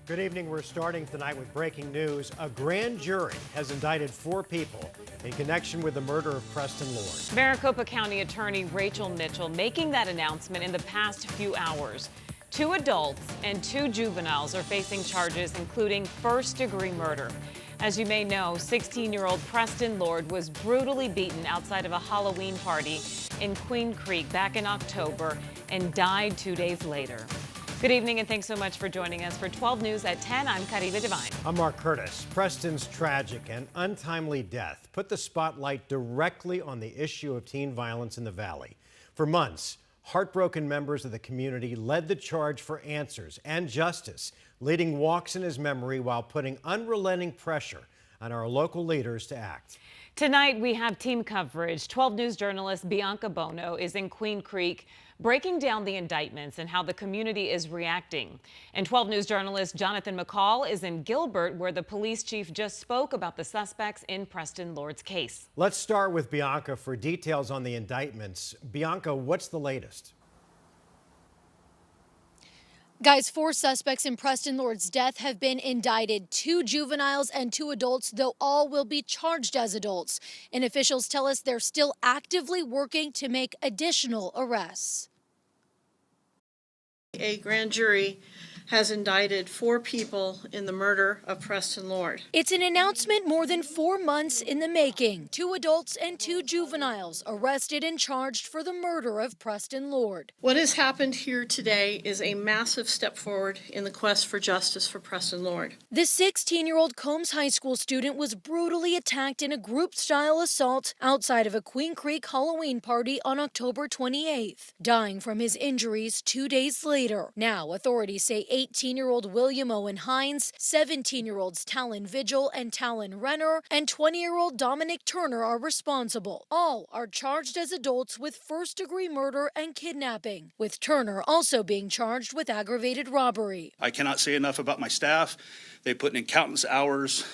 Good evening. We're starting tonight with breaking news. A grand jury has indicted 4 people in connection with the murder of Preston Lord. Maricopa County Attorney Rachel Mitchell making that announcement in the past few hours. 2 adults and 2 juveniles are facing charges, including first-degree murder. As you may know, 16-year-old Preston Lord was brutally beaten outside of a Halloween party in Queen Creek back in October and died 2 days later. Good evening and thanks so much for joining us for 12 News at 10. I'm Kariba Devine. I'm Mark Curtis. Preston's tragic and untimely death put the spotlight directly on the issue of teen violence in the Valley. For months, heartbroken members of the community led the charge for answers and justice, leading walks in his memory while putting unrelenting pressure on our local leaders to act. Tonight, we have team coverage. 12 News journalist Bianca Bono is in Queen Creek breaking down the indictments and how the community is reacting. And 12 News journalist Jonathan McCall is in Gilbert, where the police chief just spoke about the suspects in Preston Lord's case. Let's start with Bianca for details on the indictments. Bianca, what's the latest? Guys, 4 suspects in Preston Lord's death have been indicted. 2 juveniles and 2 adults, though all will be charged as adults. And officials tell us they're still actively working to make additional arrests. A grand jury has indicted 4 people in the murder of Preston Lord. It's an announcement more than 4 months in the making. 2 adults and 2 juveniles arrested and charged for the murder of Preston Lord. What has happened here today is a massive step forward in the quest for justice for Preston Lord. The 16-year-old Combs High School student was brutally attacked in a group-style assault outside of a Queen Creek Halloween party on October 28th, dying from his injuries 2 days later. Now, authorities say 18-year-old William Owen Hines, 17-year-olds Talon Vigil and Talon Renner, and 20-year-old Dominic Turner are responsible. All are charged as adults with first-degree murder and kidnapping, with Turner also being charged with aggravated robbery. I cannot say enough about my staff. They put in countless hours,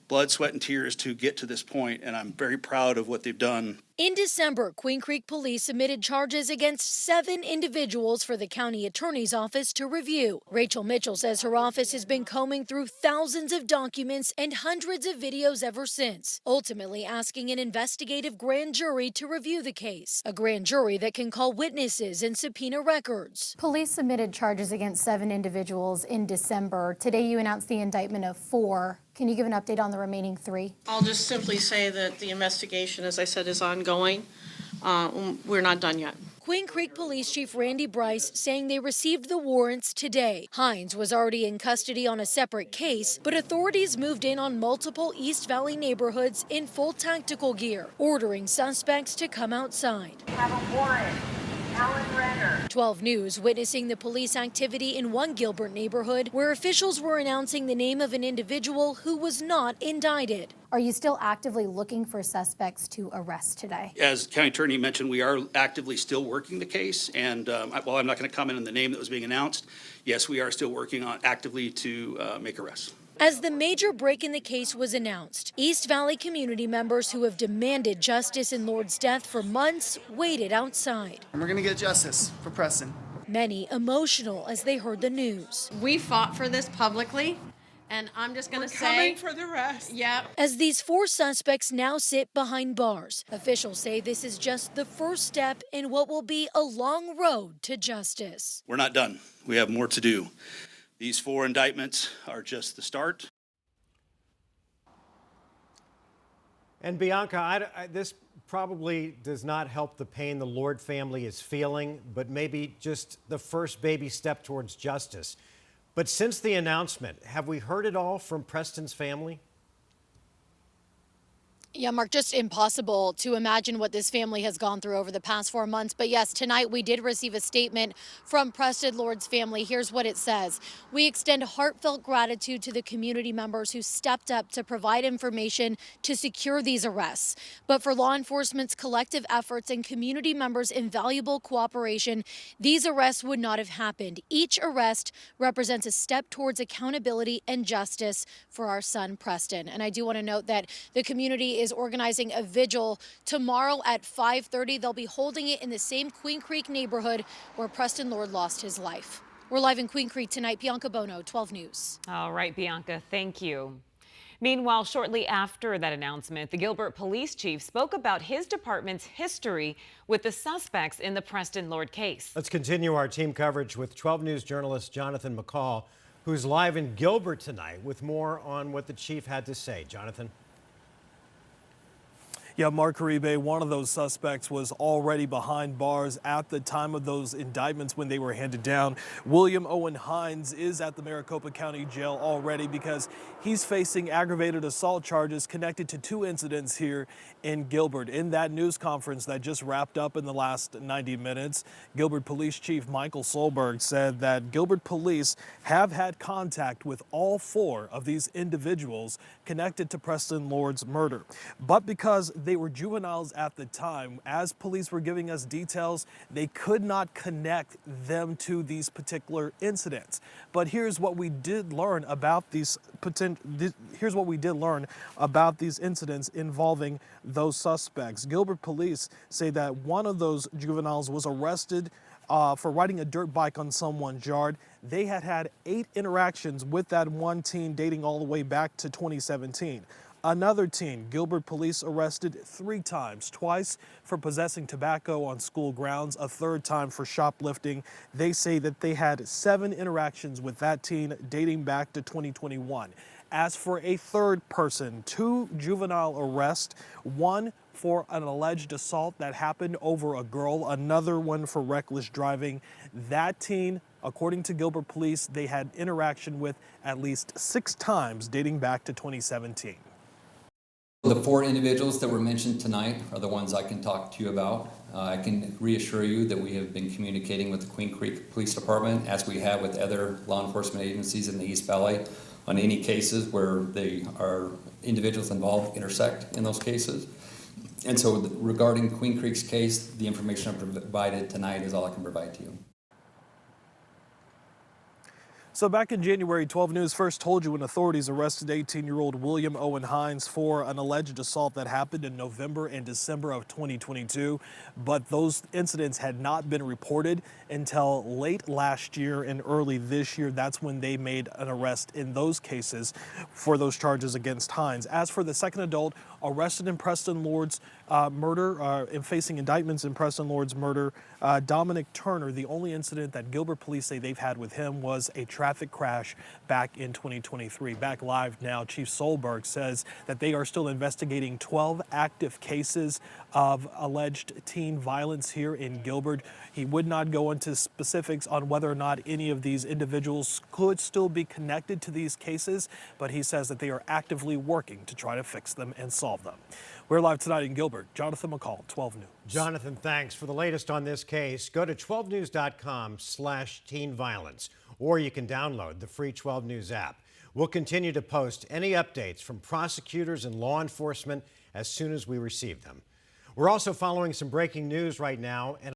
blood, sweat, and tears to get to this point, and I'm very proud of what they've done. In December, Queen Creek Police submitted charges against 7 individuals for the county attorney's office to review. Rachel Mitchell says her office has been combing through thousands of documents and hundreds of videos ever since, ultimately asking an investigative grand jury to review the case, a grand jury that can call witnesses and subpoena records. Police submitted charges against 7 individuals in December. Today you announced the indictment of 4. Can you give an update on the remaining 3? I'll just simply say that the investigation, as I said, is ongoing. We're not done yet. Queen Creek Police Chief Randy Bryce saying they received the warrants today. Hines was already in custody on a separate case, but authorities moved in on multiple East Valley neighborhoods in full tactical gear, ordering suspects to come outside. We have a warrant. 12 News witnessing the police activity in one Gilbert neighborhood where officials were announcing the name of an individual who was not indicted. Are you still actively looking for suspects to arrest today? As County Attorney mentioned, we are actively still working the case, and while I'm not going to comment on the name that was being announced, yes, we are still working on actively to make arrests. As the major break in the case was announced, East Valley community members who have demanded justice in Lord's death for months waited outside. And we're going to get justice for Preston. Many emotional as they heard the news. We fought for this publicly, and I'm just going to say... coming for the rest. Yep. As these 4 suspects now sit behind bars, officials say this is just the first step in what will be a long road to justice. We're not done. We have more to do. These 4 indictments are just the start. And Bianca, this probably does not help the pain the Lord family is feeling, but maybe just the first baby step towards justice. But since the announcement, have we heard it all from Preston's family? Yeah, Mark, just impossible to imagine what this family has gone through over the past 4 months. But yes, tonight we did receive a statement from Preston Lord's family. Here's what it says. We extend heartfelt gratitude to the community members who stepped up to provide information to secure these arrests. But for law enforcement's collective efforts and community members' invaluable cooperation, these arrests would not have happened. Each arrest represents a step towards accountability and justice for our son, Preston. And I do want to note that the community is organizing a vigil tomorrow at 5:30. They'll be holding it in the same Queen Creek neighborhood where Preston Lord lost his life. We're live in Queen Creek tonight. Bianca Bono, 12 News. All right, Bianca, thank you. Meanwhile, shortly after that announcement, the Gilbert police chief spoke about his department's history with the suspects in the Preston Lord case. Let's continue our team coverage with 12 News journalist Jonathan McCall, who's live in Gilbert tonight with more on what the chief had to say. Jonathan. Yeah, Mark Caribe, one of those suspects was already behind bars at the time of those indictments when they were handed down. William Owen Hines is at the Maricopa County Jail already because he's facing aggravated assault charges connected to 2 incidents here in Gilbert. In that news conference that just wrapped up in the last 90 minutes, Gilbert Police Chief Michael Solberg said that Gilbert police have had contact with all 4 of these individuals connected to Preston Lord's murder. But because they were juveniles at the time, as police were giving us details, they could not connect them to these particular incidents. But here's what we did learn about these incidents involving those suspects. Gilbert police say that one of those juveniles was arrested for riding a dirt bike on someone's yard. They had had 8 interactions with that one teen dating all the way back to 2017. Another teen, Gilbert police arrested 3 times, twice for possessing tobacco on school grounds, a 3rd time for shoplifting. They say that they had 7 interactions with that teen dating back to 2021. As for a 3rd person, 2 juvenile arrests, one for an alleged assault that happened over a girl, another one for reckless driving. That teen, according to Gilbert police, they had interaction with at least 6 times dating back to 2017. The 4 individuals that were mentioned tonight are the ones I can talk to you about. I can reassure you that we have been communicating with the Queen Creek Police Department, as we have with other law enforcement agencies in the East Valley, on any cases where they are individuals involved intersect in those cases. And so regarding Queen Creek's case, the information I provided tonight is all I can provide to you. So back in January, 12 News first told you when authorities arrested 18-year-old William Owen Hines for an alleged assault that happened in November and December of 2022. But those incidents had not been reported until late last year and early this year. That's when they made an arrest in those cases for those charges against Hines. As for the second adult arrested in Preston Lord's murder, and facing indictments in Preston Lord's murder, Dominic Turner, the only incident that Gilbert police say they've had with him was a traffic crash back in 2023. Back live now, Chief Solberg says that they are still investigating 12 active cases of alleged teen violence here in Gilbert. He would not go into specifics on whether or not any of these individuals could still be connected to these cases, but he says that they are actively working to try to fix them and solve them. We're live tonight in Gilbert. Jonathan McCall, 12 News. Jonathan, thanks. For the latest on this case, go to 12news.com/teen violence, or you can download the free 12 News app. We'll continue to post any updates from prosecutors and law enforcement as soon as we receive them. We're also following some breaking news right now.